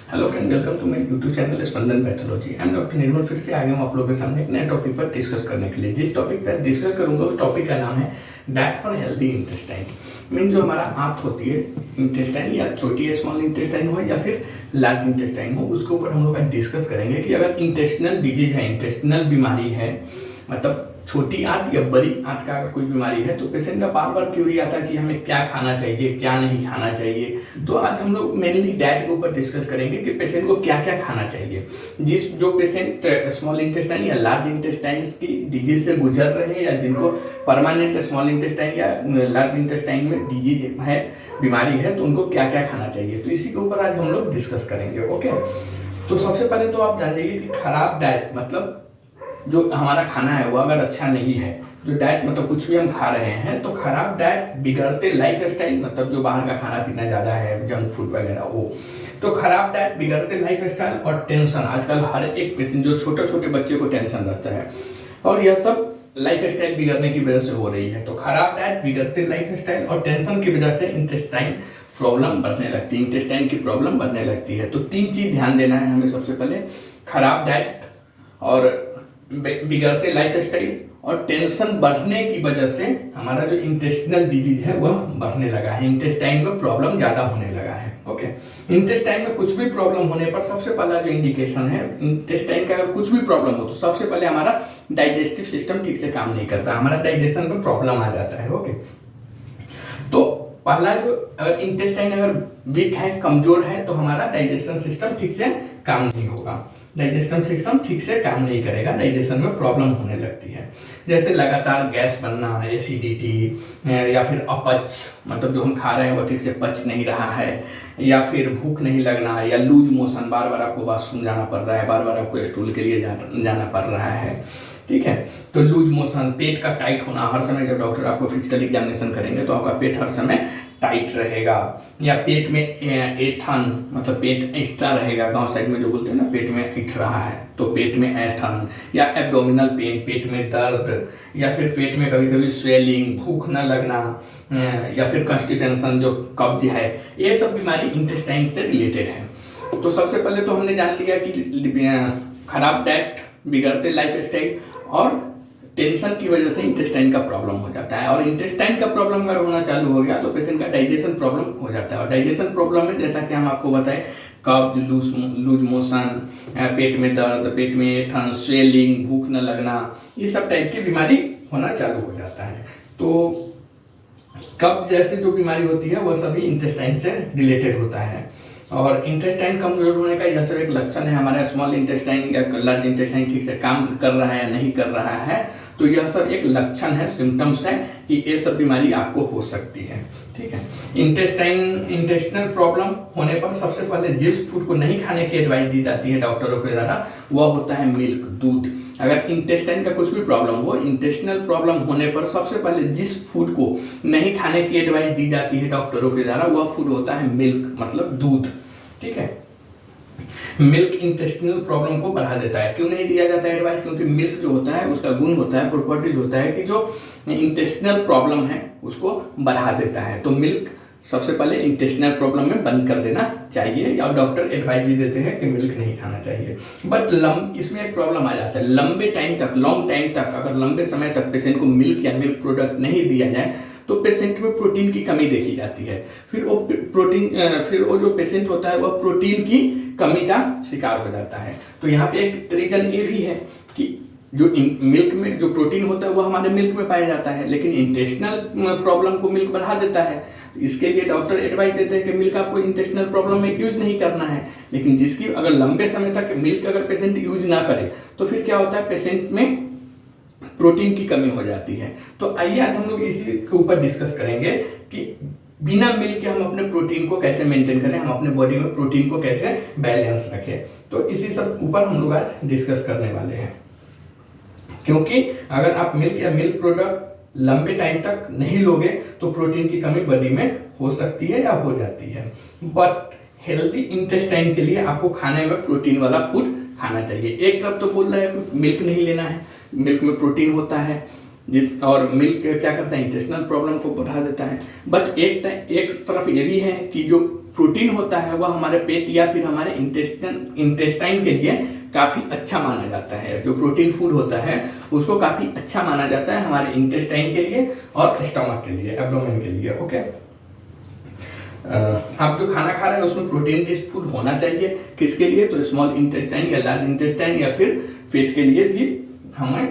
Hello friend, welcome to my YouTube channel Spandan pathology. I am doctor Nirmal. फिर से आ गया हूँ आप लोगों के सामने एक नए टॉपिक पर डिस्कस करने के लिए। जिस टॉपिक पर डिस्कस करूंगा उस टॉपिक का नाम है diet for healthy intestine. Mean जो हमारा आंत होती है इंटेस्टाइन, या छोटी स्मॉल इंटेस्टाइन हो या फिर लार्ज इंटेस्टाइन हो, उसके ऊपर हम लोग डिस्कस करेंगे कि अगर इंटेस्टिनल डिजीज है, इंटेस्टिनल बीमारी है, मतलब छोटी आंत या बड़ी आंत का अगर कोई बीमारी है, तो पेशेंट का बार बार क्यूरी आता है कि हमें क्या खाना चाहिए, क्या नहीं खाना चाहिए। तो आज हम लोग मेनली डाइट के ऊपर डिस्कस करेंगे कि पेशेंट को क्या क्या खाना चाहिए। जो पेशेंट स्मॉल इंटेस्टाइन या लार्ज इंटेस्टाइन की डिजीज से गुजर रहे हैं, या जिनको परमानेंट स्मॉल इंटेस्टाइन या लार्ज इंटेस्टाइन में डिजीज है, बीमारी है, तो उनको क्या क्या खाना चाहिए। तो इसी के ऊपर आज हम लोग डिस्कस करेंगे। ओके, तो सबसे पहले तो आप जान जाइए कि खराब डाइट मतलब जो हमारा खाना है वो अगर अच्छा नहीं है, जो डाइट मतलब कुछ भी हम खा रहे हैं, तो खराब डाइट बिगड़ते लाइफ स्टाइल, मतलब जो बाहर का खाना पीना ज़्यादा है, जंक फूड वगैरह वो, तो खराब डाइट बिगड़ते लाइफ स्टाइल और टेंशन। आजकल हर एक पेशेंट, जो छोटे छोटे बच्चे को टेंशन रहता है, और यह सब लाइफ स्टाइल बिगड़ने की वजह से हो रही है। तो खराब डाइट बिगड़ते लाइफ स्टाइल और टेंशन की वजह से इंटेस्टाइन प्रॉब्लम बढ़ने लगती है, इंटेस्टाइन की प्रॉब्लम बढ़ने लगती है। तो 3 चीज़ ध्यान देना है हमें। सबसे पहले खराब डाइट और बिगड़ते लाइफ स्टाइल और टेंशन बढ़ने की वजह से हमारा जो इंटेस्टिनल डिजीज है वह बढ़ने लगा है, इंटेस्टाइन में प्रॉब्लम ज़्यादा होने लगा है। ओके, इंटेस्टाइन में कुछ भी प्रॉब्लम होने पर सबसे पहला जो इंडिकेशन है, इंटेस्टाइन का अगर कुछ भी प्रॉब्लम हो तो सबसे पहले हमारा डाइजेस्टिव सिस्टम ठीक से काम नहीं करता, हमारा डाइजेशन में प्रॉब्लम आ जाता है। ओके, तो पहला जो अगर इंटेस्टाइन अगर वीक है, कमजोर है, तो हमारा डाइजेशन सिस्टम ठीक से काम नहीं होगा, डाइजेशन सिस्टम ठीक से काम नहीं करेगा, डाइजेशन में प्रॉब्लम होने लगती है। जैसे लगातार गैस बनना, एसिडिटी, या फिर अपच, मतलब जो हम खा रहे हैं वो ठीक से पच नहीं रहा है, या फिर भूख नहीं लगना, या लूज मोशन, बार बार आपको वॉशरूम जाना पड़ रहा है, बार बार आपको स्टूल के लिए जाना पड़ रहा है, ठीक है। तो लूज मोशन, पेट का टाइट होना, हर समय जब डॉक्टर आपको फिजिकल एग्जामिनेशन करेंगे तो आपका पेट हर समय टाइट रहेगा, या पेट में ऐंठन, मतलब पेट ऐंठता रहेगा, गांव साइड में जो बोलते हैं ना, पेट में ऐंठ रहा है, तो पेट में ऐंठन, या एब्डोमिनल पेन, पेट में दर्द, या फिर पेट में कभी कभी स्वेलिंग, भूख न लगना, या फिर कंस्टिपेशन, जो कब्ज है, ये सब बीमारी इंटेस्टाइन से रिलेटेड है। तो सबसे पहले तो हमने जान लिया कि खराब डाइट, बिगड़ते लाइफ स्टाइल और टेंशन की वजह से इंटेस्टाइन का प्रॉब्लम हो जाता है। और इंटेस्टाइन का प्रॉब्लम अगर होना चालू हो गया तो पेशेंट का डाइजेशन प्रॉब्लम हो जाता है। और डाइजेशन प्रॉब्लम में जैसा कि हम आपको बताएं, कब्ज, लूज मोशन, पेट में दर्द, पेट में ऐंठन, स्वेलिंग, भूख न लगना, ये सब टाइप की बीमारी होना चालू हो जाता है। तो कब्ज जैसे जो बीमारी होती है वह सभी इंटेस्टाइन से रिलेटेड होता है। और इंटेस्टाइन कमजोर होने का यह सब एक लक्षण है। हमारा स्मॉल इंटेस्टाइन या लार्ज इंटेस्टाइन ठीक से काम कर रहा है या नहीं कर रहा है, तो यह सब एक लक्षण है, सिम्टम्स है कि ये सब बीमारी आपको हो सकती है, ठीक है। इंटेस्टिनल प्रॉब्लम होने पर सबसे पहले जिस फूड को नहीं खाने की एडवाइस दी जाती है डॉक्टरों के द्वारा, वह होता है मिल्क, दूध। अगर इंटेस्टाइन का कुछ भी प्रॉब्लम हो, इंटेस्टिनल प्रॉब्लम होने पर सबसे पहले जिस फूड को नहीं खाने की एडवाइस दी जाती है डॉक्टरों के द्वारा, वह फूड होता है मिल्क, मतलब दूध, ठीक है। मिल्क इंटेस्टिनल प्रॉब्लम को बढ़ा देता है। क्यों नहीं दिया जाता है एडवाइस? क्योंकि मिल्क जो होता है उसका गुण होता है, प्रॉपर्टीज होता है कि जो इंटेस्टिनल प्रॉब्लम है उसको बढ़ा देता है। तो मिल्क सबसे पहले इंटेस्टिनल प्रॉब्लम में बंद कर देना चाहिए, और डॉक्टर एडवाइस भी देते हैं कि मिल्क नहीं खाना चाहिए। बट इसमें एक प्रॉब्लम आ जाता है, लंबे टाइम तक, लॉन्ग टाइम तक, अगर लंबे समय तक पेशेंट को मिल्क या मिल्क प्रोडक्ट नहीं दिया जाए तो पेशेंट में प्रोटीन की कमी देखी जाती है। फिर वो जो पेशेंट होता है वह प्रोटीन की कमी का शिकार हो जाता है। तो यहाँ पे एक रीजन ये भी है कि जो मिल्क में जो प्रोटीन होता है वो हमारे मिल्क में पाया जाता है, लेकिन इंटेस्टिनल प्रॉब्लम को मिल्क बढ़ा देता है। तो इसके लिए डॉक्टर एडवाइस देते हैं कि मिल्क आपको इंटेस्टिनल प्रॉब्लम में यूज नहीं करना है। लेकिन जिसकी अगर लंबे समय तक मिल्क अगर पेशेंट यूज ना करे तो फिर क्या होता है, पेशेंट में प्रोटीन की कमी हो जाती है। तो आइए आज हम लोग इसी के ऊपर डिस्कस करेंगे कि बिना मिल्क के हम अपने प्रोटीन को कैसे मेंटेन करें, हम अपने बॉडी में प्रोटीन को कैसे बैलेंस रखें। तो इसी सब ऊपर हम लोग आज डिस्कस करने वाले हैं। क्योंकि अगर आप मिल्क या मिल्क प्रोडक्ट लंबे टाइम तक नहीं लोगे तो प्रोटीन की कमी बॉडी में हो सकती है या हो जाती है। बट हेल्दी इंटेस्टाइन के लिए आपको खाने में प्रोटीन वाला फूड खाना चाहिए। एक तरफ तो बोल रहा है मिल्क नहीं लेना है, मिल्क में प्रोटीन होता है, और मिल्क क्या करता है, इंटेस्टिनल प्रॉब्लम को बढ़ा देता है। बट एक तरफ ये भी है कि जो प्रोटीन होता है वह हमारे पेट या फिर हमारे इंटेस्टाइन के लिए काफ़ी अच्छा माना जाता है। जो प्रोटीन फूड होता है उसको काफ़ी अच्छा माना जाता है हमारे इंटेस्टाइन के लिए और स्टमक के लिए, एब्डोमेन के लिए। ओके, आप जो खाना खा रहे हैं उसमें प्रोटीन रिच फूड होना चाहिए। किसके लिए? तो स्मॉल इंटेस्टाइन या लार्ज इंटेस्टाइन या फिर पेट के लिए भी हमें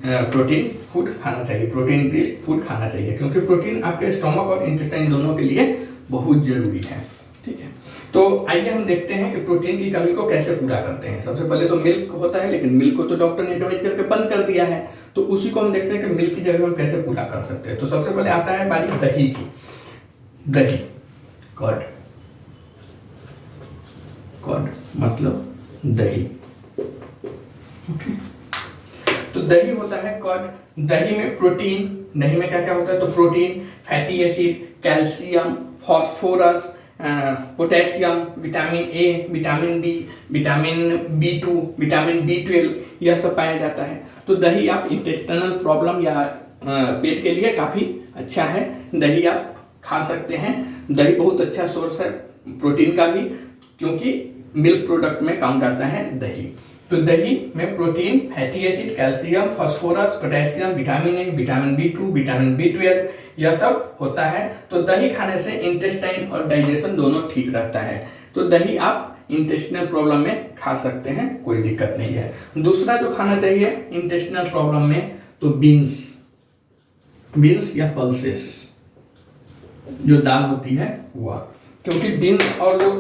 प्रोटीन फूड खाना चाहिए, प्रोटीन रिच फूड खाना चाहिए, क्योंकि प्रोटीन आपके स्टमक और इंटेस्टाइन दोनों के लिए बहुत जरूरी है। ठीक है, तो आइए हम देखते हैं कि प्रोटीन की कमी को कैसे पूरा करते हैं। सबसे पहले तो मिल्क होता है, लेकिन मिल्क को तो डॉक्टर ने एडवाइज करके बंद कर दिया है, तो उसी को हम देखते हैं कि मिल्क की जगह हम कैसे पूरा कर सकते हैं। तो सबसे पहले आता है बारी दही की। दही, कर्ड, कर्ड मतलब दही। ओके, तो दही होता है कर्ड। दही में प्रोटीन, दही में क्या क्या होता है? तो protein, fatty acid, calcium, phosphorus, potassium, vitamin A, vitamin B, vitamin B2, vitamin B12, यह सब पाया जाता है। तो दही आप इंटेस्टिनल प्रॉब्लम या पेट के लिए काफ़ी अच्छा है, दही आप खा सकते हैं। दही बहुत अच्छा सोर्स है प्रोटीन का भी, क्योंकि मिल्क प्रोडक्ट में काउंट आता है दही। तो दही में protein, fatty acid, calcium, phosphorus, potassium, vitamin A, vitamin B2, vitamin B12 यह सब होता है। तो दही खाने से इंटेस्टाइन और डाइजेशन दोनों ठीक रहता है। तो दही आप इंटेस्टिनल प्रॉब्लम में खा सकते हैं, कोई दिक्कत नहीं है। दूसरा जो खाना चाहिए इंटेस्टिनल प्रॉब्लम में, तो बीन्स, बीन्स या पल्सेस, जो दाल होती है वह, क्योंकि बीन्स और जो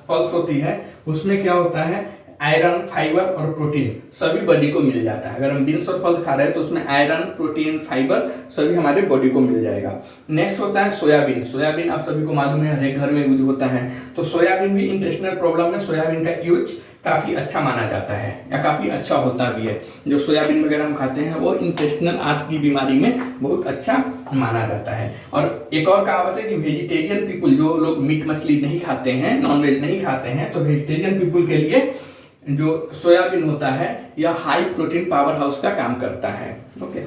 पल्स होती है उसमें क्या होता है? आयरन, फाइबर और प्रोटीन सभी बॉडी को मिल जाता है। अगर हम बीन्स और पल्स खा रहे हैं तो उसमें आयरन, प्रोटीन, फाइबर सभी हमारे बॉडी को मिल जाएगा। नेक्स्ट होता है सोयाबीन। सोयाबीन आप सभी को मालूम है, हर एक घर में यूज होता है। तो सोयाबीन भी इंटेस्टिनल प्रॉब्लम में सोयाबीन का यूज काफ़ी अच्छा माना जाता है या काफ़ी अच्छा होता भी है। जो सोयाबीन वगैरह हम खाते हैं वो इंटेस्टिनल आंत की बीमारी में बहुत अच्छा माना जाता है। और एक और कहावत है कि वेजिटेरियन पीपुल, जो लोग मीट मछली नहीं खाते हैं, नॉनवेज नहीं खाते हैं, तो वेजिटेरियन पीपुल के लिए जो सोयाबीन होता है यह हाई प्रोटीन पावर हाउस का काम करता है। ओके,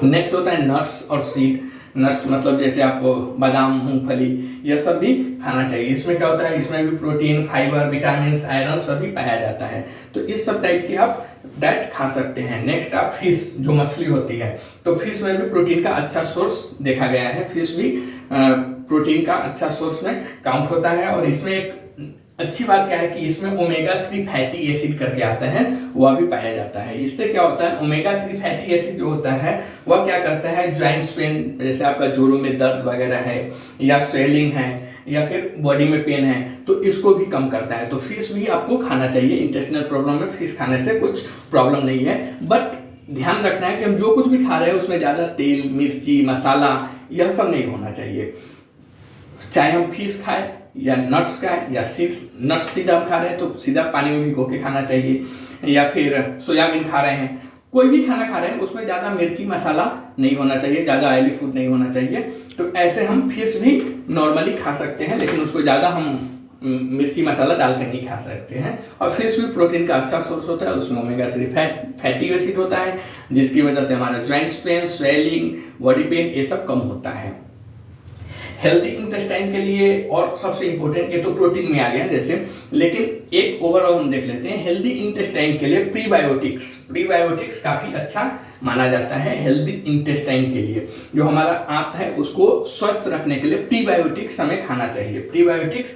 नेक्स्ट होता है नट्स और सीड। नट्स मतलब जैसे आपको बादाम, मूंगफली, यह सब भी खाना चाहिए। इसमें क्या होता है? इसमें भी प्रोटीन, फाइबर, विटामिन, आयरन सभी पाया जाता है। तो इस सब टाइप की आप डाइट खा सकते हैं। नेक्स्ट आप फिश, जो मछली होती है, तो फिश में भी प्रोटीन का अच्छा सोर्स देखा गया है। फिश भी प्रोटीन का अच्छा सोर्स में काउंट होता है। और इसमें एक अच्छी बात क्या है कि इसमें ओमेगा 3 फैटी एसिड करके आता है, वह भी पाया जाता है। इससे क्या होता है? ओमेगा 3 फैटी एसिड जो होता है वह क्या करता है? जॉइंट्स पेन, जैसे आपका जोड़ों में दर्द वगैरह है या स्वेलिंग है या फिर बॉडी में पेन है, तो इसको भी कम करता है। तो फिश भी आपको खाना चाहिए। इंटेस्टिनल प्रॉब्लम में फिश खाने से कुछ प्रॉब्लम नहीं है, बट ध्यान रखना है कि हम जो कुछ भी खा रहे हैं उसमें ज़्यादा तेल, मिर्ची, मसाला यह सब नहीं होना चाहिए। चाहे हम फिश खाएं या नट्स खाएं या सीड्स, नट्स सीधा हम खा रहे हैं तो सीधा पानी में भिगो के खाना चाहिए, या फिर सोयाबीन खा रहे हैं, कोई भी खाना खा रहे हैं उसमें ज़्यादा मिर्ची मसाला नहीं होना चाहिए, ज़्यादा ऑयली फूड नहीं होना चाहिए। तो ऐसे हम फिश भी नॉर्मली खा सकते हैं, लेकिन उसको ज़्यादा हम मिर्ची मसाला डाल के नहीं खा सकते हैं। और फिश भी प्रोटीन का अच्छा सोर्स होता है, उसमें ओमेगा 3 फैटी एसिड होता है, जिसकी वजह से हमारा joints pain, swelling, body pain ये सब कम होता है। हेल्दी इंटेस्टाइन के लिए और सबसे इंपॉर्टेंट, ये तो प्रोटीन में आ गया जैसे, लेकिन एक ओवरऑल हम देख लेते हैं। हेल्दी इंटेस्टाइन के लिए प्रीबायोटिक्स, प्रीबायोटिक्स काफी अच्छा माना जाता है हेल्दी इंटेस्टाइन के लिए। जो हमारा आंत है उसको स्वस्थ रखने के लिए प्रीबायोटिक्स हमें खाना चाहिए। प्रीबायोटिक्स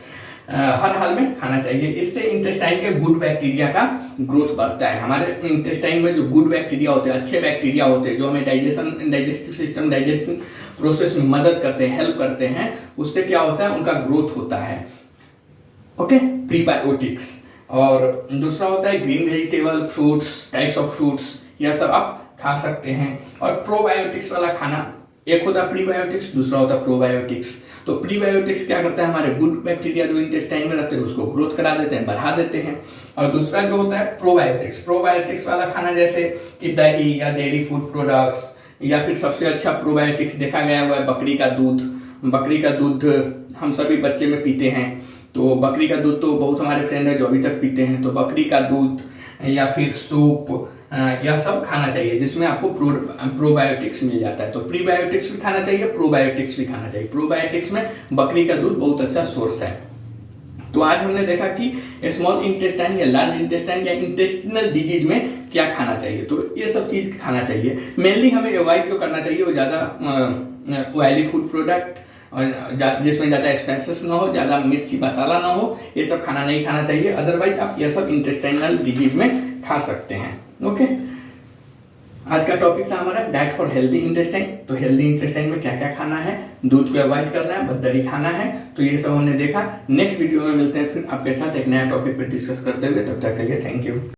हर हाल में खाना चाहिए। इससे इंटेस्टाइन के गुड बैक्टीरिया का ग्रोथ बढ़ता है। हमारे इंटेस्टाइन में जो गुड बैक्टीरिया होते हैं, अच्छे बैक्टीरिया होते हैं, जो हमें डाइजेस्टिव सिस्टम, डाइजेस्टिव प्रोसेस में मदद करते हैं, हेल्प करते हैं, उससे क्या होता है? उनका ग्रोथ होता है। Okay, prebiotics. और दूसरा होता है green vegetable, fruits, types of fruits, यह सब आप खा सकते हैं। और प्रोबायोटिक्स वाला खाना, एक होता है प्रीबायोटिक्स, दूसरा होता है प्रोबायोटिक्स। तो प्रीबायोटिक्स क्या करता है? हमारे गुड बैक्टीरिया जो इंटेस्टाइन में रहते हैं उसको ग्रोथ करा देते हैं, बढ़ा देते हैं। और दूसरा जो होता है प्रोबायोटिक्स, प्रोबायोटिक्स वाला खाना जैसे कि दही या डेयरी फूड प्रोडक्ट्स, या फिर सबसे अच्छा प्रोबायोटिक्स देखा गया हुआ है बकरी का दूध। बकरी का दूध हम सभी बच्चे में पीते हैं, तो बकरी का दूध तो बहुत हमारे फ्रेंड है जो अभी तक पीते हैं। तो बकरी का दूध या फिर सूप यह सब खाना चाहिए, जिसमें आपको प्रोबायोटिक्स मिल जाता है। तो प्रीबायोटिक्स भी खाना चाहिए, प्रोबायोटिक्स भी खाना चाहिए। प्रोबायोटिक्स में बकरी का दूध बहुत अच्छा सोर्स है। तो आज हमने देखा कि स्मॉल इंटेस्टाइन या लार्ज इंटेस्टाइन या इंटेस्टिनल डिजीज में क्या खाना चाहिए। तो ये सब चीज़ खाना चाहिए। मेनली हमें अवॉइड जो करना चाहिए वो ज़्यादा ऑयली फूड प्रोडक्ट और जिसमें ज़्यादा स्पाइसेस ना हो, ज़्यादा मिर्ची मसाला ना हो, ये सब खाना नहीं खाना चाहिए। अदरवाइज आप ये सब इंटेस्टाइनल डिजीज में खा सकते हैं। ओके, आज का टॉपिक था हमारा डाइट फॉर हेल्दी इंटेस्टाइन। तो हेल्दी इंटेस्टाइन में क्या क्या खाना है, दूध को अवॉइड करना है, बस दही खाना है। तो ये सब हमने देखा। नेक्स्ट वीडियो में मिलते हैं फिर आपके साथ एक नया टॉपिक पर डिस्कस करते हुए। तब तक के लिए थैंक यू।